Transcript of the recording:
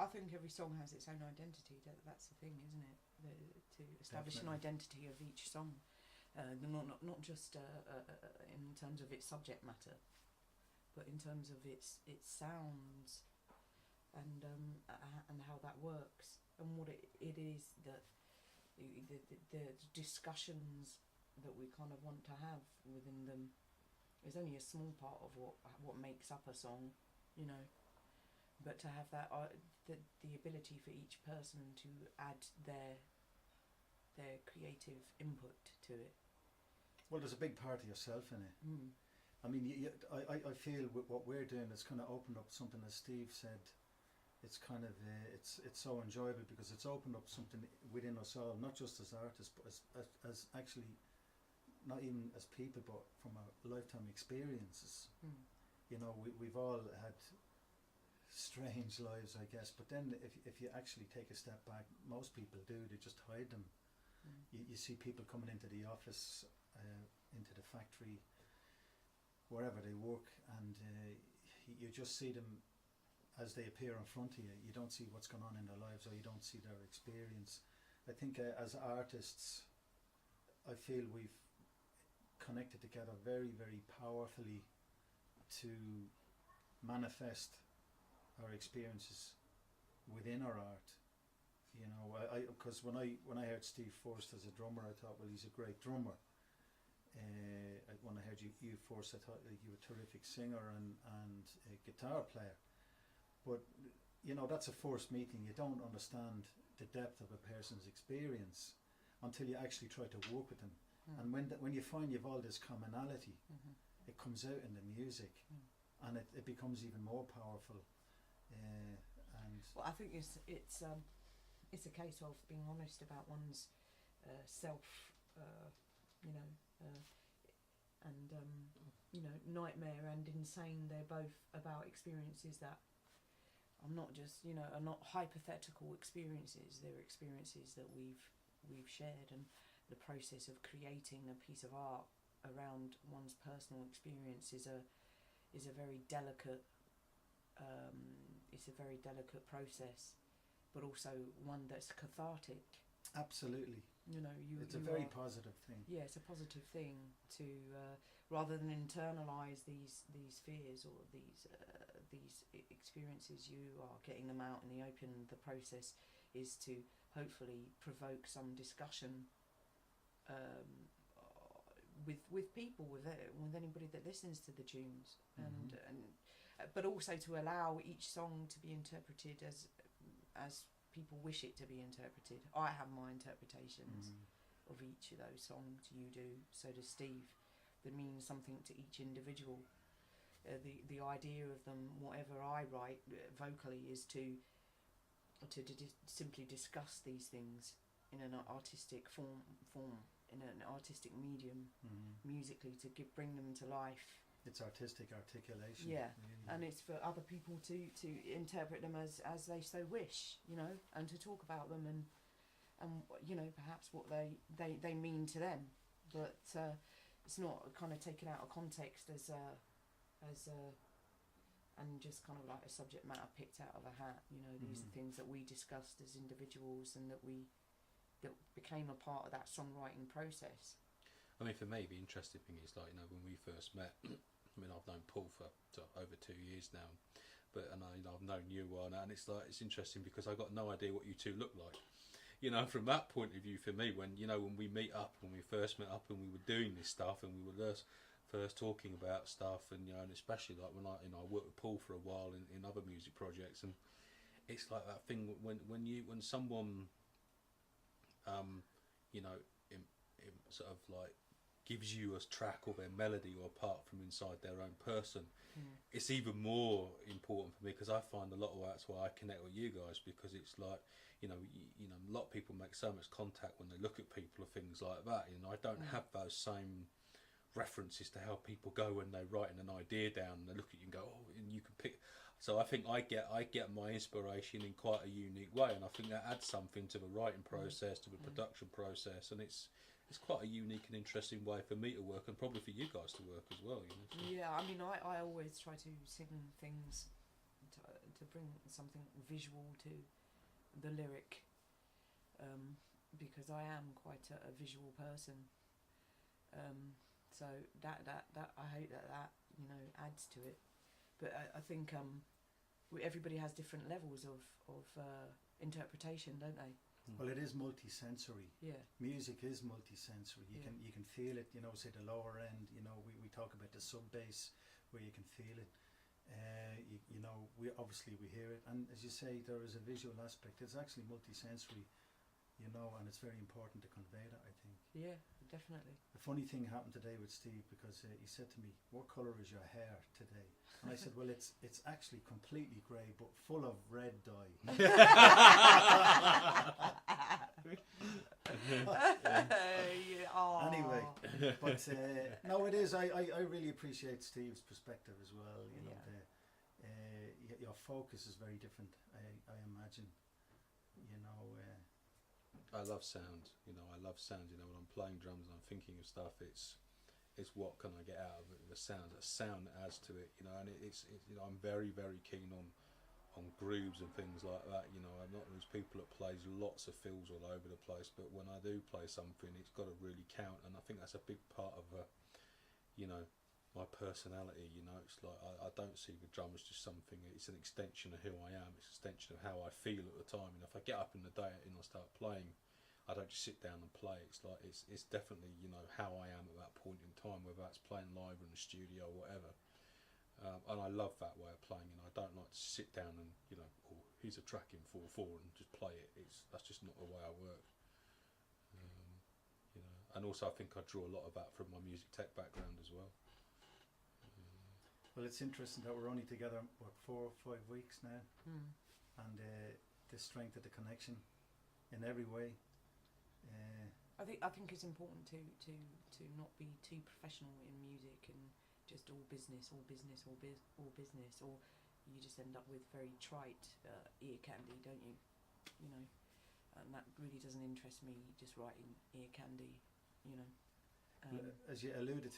I think every song has its own identity. That's the thing, isn't it? To establish Definitely. an identity of each song, not just in terms of its subject matter, but in terms of its sounds, and how that works, and what it is that the discussions that we kind of want to have within them is only a small part of what makes up a song, you know. But to have that the ability for each person to add their creative input to it. Well, there's a big part of yourself in it. Mm. I mean, I feel what we're doing is kind of opened up something, as Steve said. It's kind of it's so enjoyable because it's opened up something within us all, not just as artists, but as actually, not even as people, but from our lifetime experiences. Mm. You know, we've all had strange lives, I guess. But then, if you actually take a step back, most people do. They just hide them. Mm. You see people coming into the office, into the factory, wherever they work, and you just see them as they appear in front of you. You don't see what's going on in their lives, or you don't see their experience. I think as artists, I feel we've connected together very, very powerfully to manifest our experiences within our art. You know, because when I heard Steve first as a drummer, I thought, well, he's a great drummer. When I heard you first, I thought you were a terrific singer and a guitar player. But you know, that's a first meeting. You don't understand the depth of a person's experience until you actually try to work with them. Mm. And when you find you've all this commonality, Mm-hmm. it comes out in the music, and it becomes even more powerful. And Well, I think it's a case of being honest about one's self, you know, and you know, nightmare and insane. They're both about experiences that are not just, you know, are not hypothetical experiences. They're experiences that we've shared, and the process of creating a piece of art around one's personal experience is a very delicate. It's a very delicate process, but also one that's cathartic. absolutely, You know, it's a very positive thing. Yeah, it's a positive thing to rather than internalize these fears or these experiences. You are getting them out in the open. The process is to hopefully provoke some discussion with people, with anybody that listens to the tunes, Mm-hmm. and but also to allow each song to be interpreted as people wish it to be interpreted. I have my interpretations of each of those songs. You do, so does Steve. That means something to each individual. The idea of them, whatever I write vocally, is to simply discuss these things in an artistic form in an artistic medium, musically, to bring them to life. It's artistic articulation. Yeah, really. and it's for other people to interpret them as they so wish, you know, and to talk about them and you know, perhaps what they mean to them, but it's not kind of taken out of context as and just kind of like a subject matter picked out of a hat. You know, these are things that we discussed as individuals and that became a part of that songwriting process. I mean, for me, the interesting thing is, like, you know, when we first met, I mean, I've known Paul for over 2 years now, and I've known you and it's like, it's interesting because I got no idea what you two look like. You know, from that point of view, for me, when we meet up, when we first met up and we were doing this stuff and we were first talking about stuff, and and especially like when I worked with Paul for a while in other music projects, and it's like that thing when someone sort of like gives you a track or their melody or a part from inside their own person, it's even more important for me, because I find a lot of that's why I connect with you guys, because it's like, a lot of people make so much contact when they look at people or things like that. I don't have those same references to how people go when they're writing an idea down and they look at you and go, oh, and you can pick. So I think I get my inspiration in quite a unique way, and I think that adds something to the writing process, to the production process, and it's quite a unique and interesting way for me to work, and probably for you guys to work as well. So. Yeah, I mean, I always try to sing things to to bring something visual to the lyric, because I am quite a visual person. So that I hope that you know adds to it. But I think everybody has different levels of interpretation, don't they? Well, it is multi-sensory. Yeah. Music is multi-sensory. You Yeah. can feel it. You know, say the lower end. You know, we talk about the sub bass where you can feel it. You know, we hear it, and as you say, there is a visual aspect. It's actually multi-sensory. You know, and it's very important to convey that, I think. Yeah, definitely. The funny thing happened today with Steve, because he said to me, "What colour is your hair today?" And I said, "Well, it's actually completely grey, but full of red dye." Yeah, aw. Anyway, but no, it is. I really appreciate Steve's perspective as well. You know, your focus is very different. I imagine. You know. I love sound. You know, I love sound. You know, when I'm playing drums and I'm thinking of stuff, it's what can I get out of it? The sound that adds to it. You know, and it's you know, I'm very keen on grooves and things like that. You know, I'm not those people that plays lots of fills all over the place, but when I do play something, it's got to really count, and I think that's a big part of you know, my personality. You know, it's like I don't see the drum as just something. It's an extension of who I am. It's an extension of how I feel at the time. And if I get up in the day and I start playing, I don't just sit down and play. It's like it's definitely, you know, how I am at that point in time, whether that's playing live in the studio or whatever. And I love that way of playing. You know, I don't like to sit down and, you know, oh, here's a track in 4/4 and just play it. That's just not the way I work. You know, and also I think I draw a lot of that from my music tech background as well. Well, it's interesting that we're only together, what, 4 or 5 weeks now, and the strength of the connection in every way. I think it's important to not be too professional in music and just all business, or you just end up with very trite ear candy, don't you? You know, and that really doesn't interest me. Just writing ear candy, you know. As you alluded